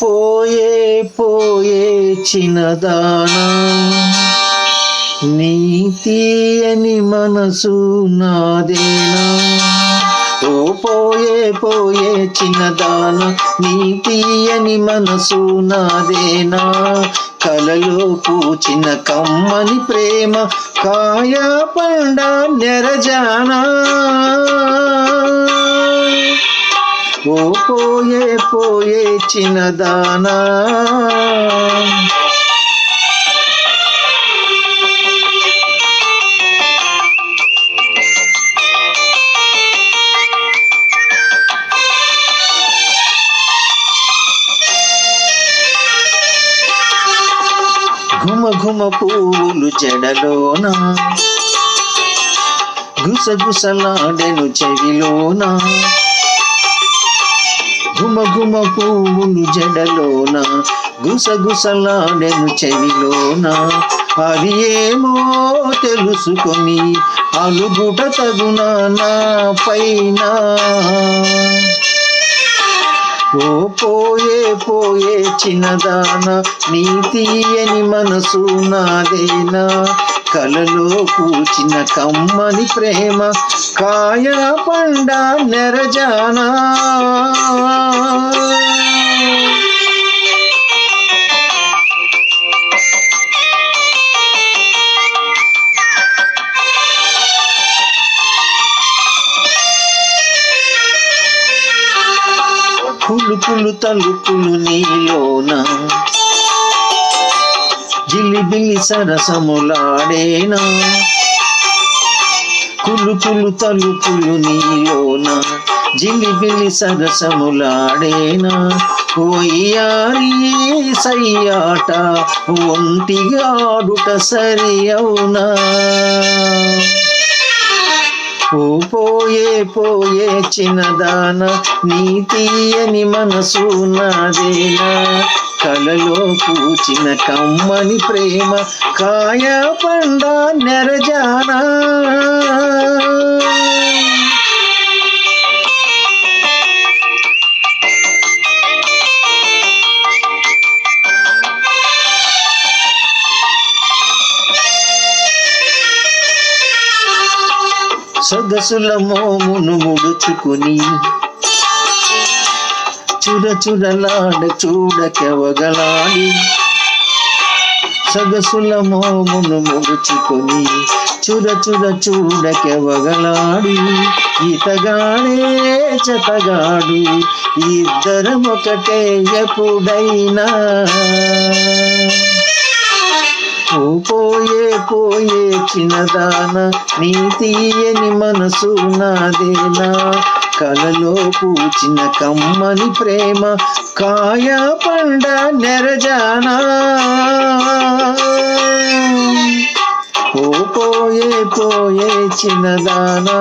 పోయే పోయే చిన్నదానా నీ తీయని మనసు నాదేనా. ఓ పోయే పోయే చిన్నదాన నీ తీయని మనసు నాదేనా. కలలో పూచిన కమ్మని ప్రేమ కాయ పండ నెరజానా. ఓ పోయే పోయే చిన్నదానా ఘుమ ఘుమ పువ్వులు జడలోన గుసగుసలాడెను చెవిలోన. ఘుమ ఘుమ పువ్వులు జడలోన గుసగుసలాడెను చెవిలోన. అది ఏమో తెలుసుకొని అలుగుట తగునా నా పైన. ఓ పోయే పోయే చిన్నదాన నీ తీయని మనసు నాదేనా. కలలో పూచిన కమ్మని ప్రేమ కాయ పండ నెరజానా. కులుకులు తలుపులు నీలోన జిలిబిలి సరసములాడేనా. కులుకులు తలుపులు నీలోన జిలిబిలి సరసములాడేనా. వయ్యారి సయ్యాట ఒంటిగా ఆడుట సరి అవునా. ఓ పోయే పోయే చిన్నదాన నీ తీయని మనసు నాదేనా. కలలో పూచిన కమ్మని ప్రేమ కాయ పండ నెరజానా. సొగసుల మోమును ముడుచుకుని చురచురలాడ చూడకెవగలాడి. సొగసుల మోమును ముడుచుకుని చురచుర చూడకెవగలాడి. ఇతగాడే చతగాడు ఇద్దరం ఒకటే ఎప్పుడైనా. ఓ పోయే పోయే చిన్నదాన నీ తీయని మనసు నాదేనా. కలలో పూచిన కమ్మని ప్రేమ కాయ పండ నెరజానా. ఓ పోయే పోయే చిన్నదానా.